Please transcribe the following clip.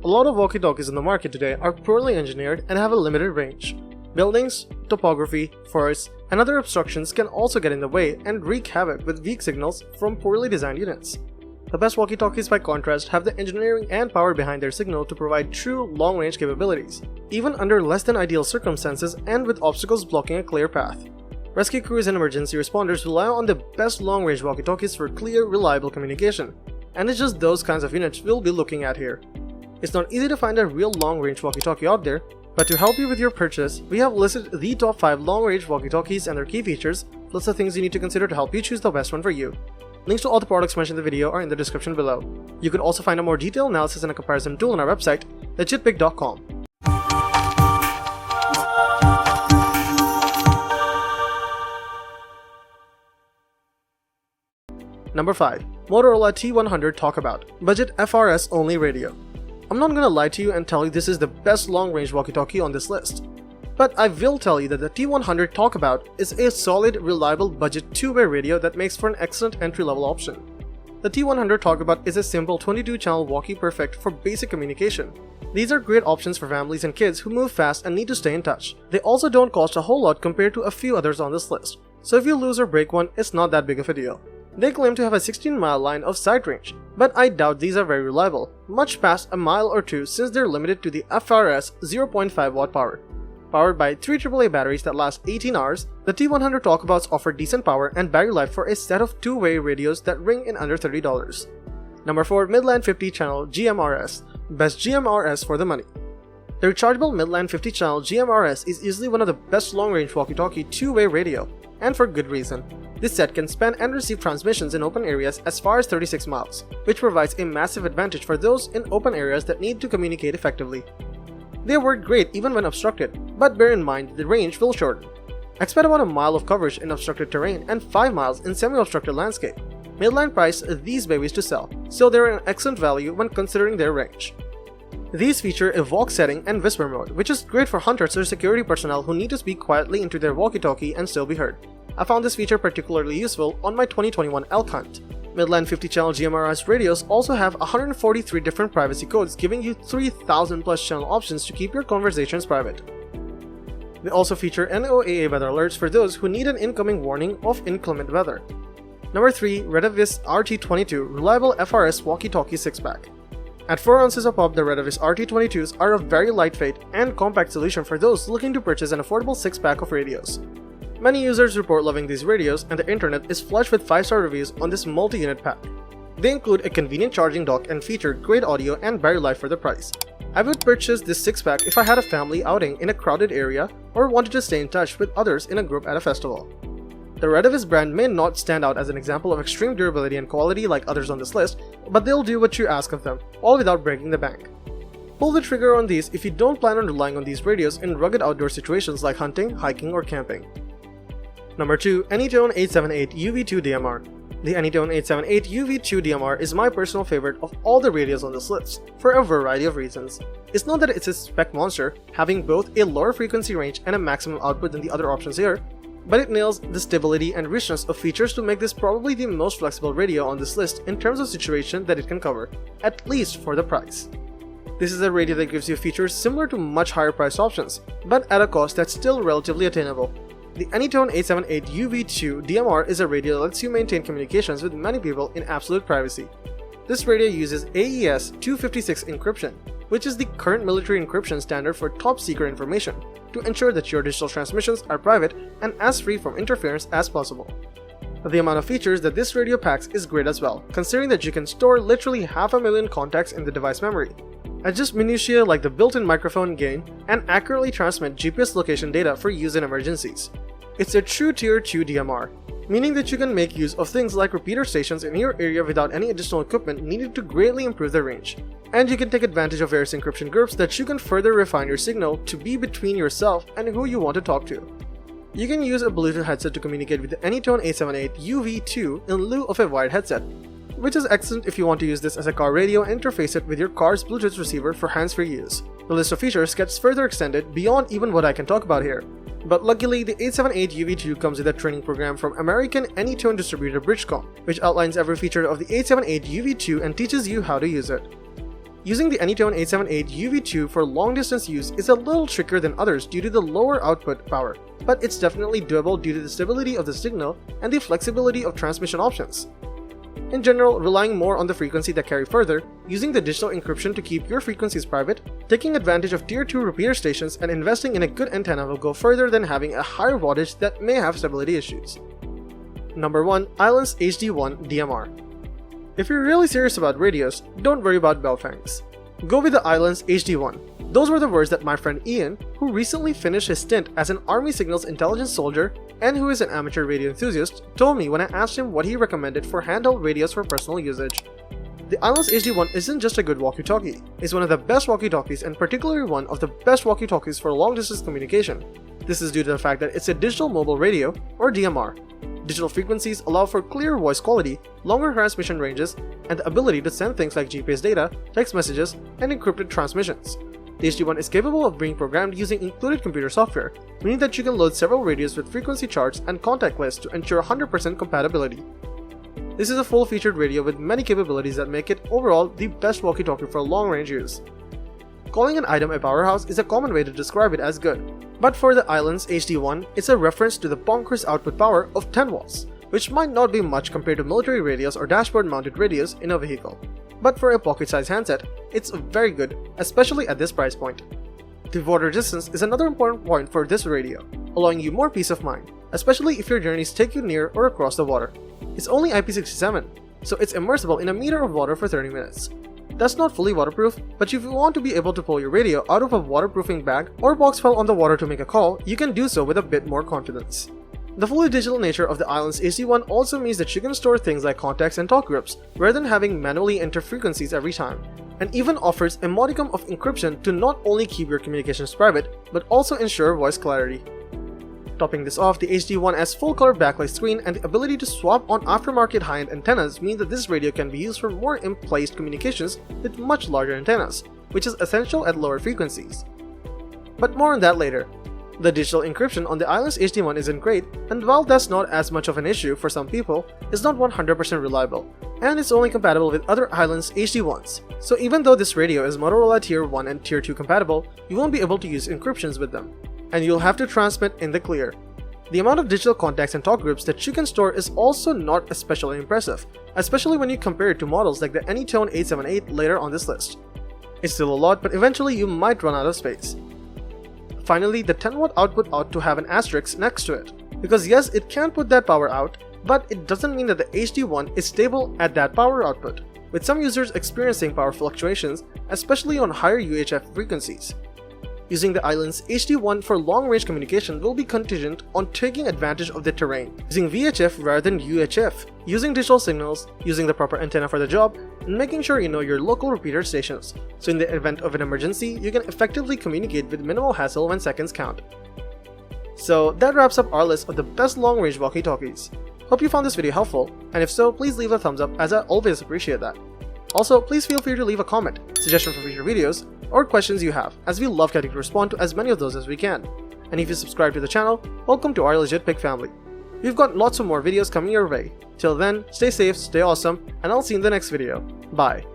A lot of walkie-talkies in the market today are poorly engineered and have a limited range. Buildings, topography, forests, and other obstructions can also get in the way and wreak havoc with weak signals from poorly designed units. The best walkie-talkies, by contrast, have the engineering and power behind their signal to provide true long-range capabilities, even under less than ideal circumstances and with obstacles blocking a clear path. Rescue crews and emergency responders rely on the best long-range walkie-talkies for clear, reliable communication, and it's just those kinds of units we'll be looking at here. It's not easy to find a real long-range walkie-talkie out there, but to help you with your purchase, we have listed the top 5 long-range walkie-talkies and their key features, plus the things you need to consider to help you choose the best one for you. Links to all the products mentioned in the video are in the description below. You can also find a more detailed analysis and a comparison tool on our website, legitpick.com. Number 5. Motorola T100 Talkabout Budget FRS Only Radio. I'm not gonna lie to you and tell you this is the best long-range walkie-talkie on this list, but I will tell you that the T100 Talkabout is a solid, reliable budget two-way radio that makes for an excellent entry-level option. The T100 Talkabout is a simple 22-channel walkie perfect for basic communication. These are great options for families and kids who move fast and need to stay in touch. They also don't cost a whole lot compared to a few others on this list, so if you lose or break one, it's not that big of a deal. They claim to have a 16-mile line of sight range, but I doubt these are very reliable, much past a mile or two since they're limited to the FRS 0.5 watt power. Powered by 3 AAA batteries that last 18 hours, the T100 Talkabouts offer decent power and battery life for a set of two-way radios that ring in under $30. Number 4. Midland 50-channel GMRS Best GMRS for the money. The rechargeable Midland 50-channel GMRS is easily one of the best long-range walkie-talkie two-way radio, and for good reason. This set can span and receive transmissions in open areas as far as 36 miles, which provides a massive advantage for those in open areas that need to communicate effectively. They work great even when obstructed, but bear in mind the range will shorten. Expect about a mile of coverage in obstructed terrain and 5 miles in semi-obstructed landscape. Midland priced these babies to sell, so they're an excellent value when considering their range. These feature a Vox setting and whisper mode, which is great for hunters or security personnel who need to speak quietly into their walkie-talkie and still be heard. I found this feature particularly useful on my 2021 elk hunt. Midland 50-channel GMRS radios also have 143 different privacy codes, giving you 3,000 plus channel options to keep your conversations private. They also feature NOAA weather alerts for those who need an incoming warning of inclement weather. Number 3. Retevis RT22 Reliable FRS Walkie-Talkie 6-pack. At 4 ounces of pop, the Retevis RT22s are a very lightweight and compact solution for those looking to purchase an affordable 6-pack of radios. Many users report loving these radios, and the internet is flush with 5-star reviews on this multi-unit pack. They include a convenient charging dock and feature great audio and battery life for the price. I would purchase this 6-pack if I had a family outing in a crowded area or wanted to stay in touch with others in a group at a festival. The Retevis brand may not stand out as an example of extreme durability and quality like others on this list, but they'll do what you ask of them, all without breaking the bank. Pull the trigger on these if you don't plan on relying on these radios in rugged outdoor situations like hunting, hiking, or camping. Number 2. AnyTone 878 UV2 DMR. The AnyTone 878 UV2 DMR is my personal favorite of all the radios on this list, for a variety of reasons. It's not that it's a spec monster, having both a lower frequency range and a maximum output than the other options here, but it nails the stability and richness of features to make this probably the most flexible radio on this list in terms of situation that it can cover, at least for the price. This is a radio that gives you features similar to much higher priced options, but at a cost that's still relatively attainable. The AnyTone 878 UV2 DMR is a radio that lets you maintain communications with many people in absolute privacy. This radio uses AES 256 encryption, which is the current military encryption standard for top secret information, to ensure that your digital transmissions are private and as free from interference as possible. The amount of features that this radio packs is great as well, considering that you can store literally 500,000 contacts in the device memory, adjust minutiae like the built-in microphone gain, and accurately transmit GPS location data for use in emergencies. It's a true Tier 2 DMR, meaning that you can make use of things like repeater stations in your area without any additional equipment needed to greatly improve the range. And you can take advantage of various encryption groups that you can further refine your signal to be between yourself and who you want to talk to. You can use a Bluetooth headset to communicate with the AnyTone 878 UV2 in lieu of a wired headset, which is excellent if you want to use this as a car radio and interface it with your car's Bluetooth receiver for hands-free use. The list of features gets further extended beyond even what I can talk about here. But luckily, the 878 UV2 comes with a training program from American AnyTone distributor Bridgecom, which outlines every feature of the 878 UV2 and teaches you how to use it. Using the AnyTone 878 UV2 for long-distance use is a little trickier than others due to the lower output power, but it's definitely doable due to the stability of the signal and the flexibility of transmission options. In general, relying more on the frequency that carry further, using the digital encryption to keep your frequencies private, taking advantage of Tier 2 repeater stations, and investing in a good antenna will go further than having a higher wattage that may have stability issues. Number 1. Ailunce HD1 DMR. If you're really serious about radios, don't worry about bell fangs. Go with the Ailunce HD1. Those were the words that my friend Ian, who recently finished his stint as an Army Signals intelligence soldier and who is an amateur radio enthusiast, told me when I asked him what he recommended for handheld radios for personal usage. The Ailunce HD1 isn't just a good walkie-talkie, it's one of the best walkie-talkies and particularly one of the best walkie-talkies for long-distance communication. This is due to the fact that it's a digital mobile radio, or DMR. Digital frequencies allow for clear voice quality, longer transmission ranges, and the ability to send things like GPS data, text messages, and encrypted transmissions. The HD1 is capable of being programmed using included computer software, meaning that you can load several radios with frequency charts and contact lists to ensure 100% compatibility. This is a full-featured radio with many capabilities that make it overall the best walkie-talkie for long-range use. Calling an item a powerhouse is a common way to describe it as good, but for the Ailunce HD1, it's a reference to the bonkers output power of 10 watts, which might not be much compared to military radios or dashboard-mounted radios in a vehicle. But for a pocket-sized handset, it's very good, especially at this price point. The water resistance is another important point for this radio, allowing you more peace of mind, especially if your journeys take you near or across the water. It's only IP67, so it's immersible in a meter of water for 30 minutes. That's not fully waterproof, but if you want to be able to pull your radio out of a waterproofing bag or box fell on the water to make a call, you can do so with a bit more confidence. The fully digital nature of the Ailunce HD1 also means that you can store things like contacts and talk groups, rather than having manually enter frequencies every time, and even offers a modicum of encryption to not only keep your communications private, but also ensure voice clarity. Topping this off, the HD1's full-color backlight screen and the ability to swap on aftermarket high-end antennas mean that this radio can be used for more in-place communications with much larger antennas, which is essential at lower frequencies. But more on that later. The digital encryption on the Ailunce HD1 isn't great, and while that's not as much of an issue for some people, it's not 100% reliable, and it's only compatible with other Ailunce HD1s. So even though this radio is Motorola Tier 1 and Tier 2 compatible, you won't be able to use encryptions with them, and you'll have to transmit in the clear. The amount of digital contacts and talk groups that you can store is also not especially impressive, especially when you compare it to models like the AnyTone 878 later on this list. It's still a lot, but eventually you might run out of space. Finally, the 10-watt output ought to have an asterisk next to it, because yes, it can put that power out, but it doesn't mean that the HD1 is stable at that power output, with some users experiencing power fluctuations, especially on higher UHF frequencies. Using the Ailunce HD1 for long-range communication will be contingent on taking advantage of the terrain, using VHF rather than UHF, using digital signals, using the proper antenna for the job, and making sure you know your local repeater stations, so in the event of an emergency, you can effectively communicate with minimal hassle when seconds count. So that wraps up our list of the best long-range walkie-talkies. Hope you found this video helpful, and if so, please leave a thumbs up as I always appreciate that. Also, please feel free to leave a comment, suggestion for future videos, or questions you have, as we love getting to respond to as many of those as we can. And if you subscribe to the channel, welcome to our Legit Pick family. We've got lots of more videos coming your way. Till then, stay safe, stay awesome, and I'll see you in the next video. Bye.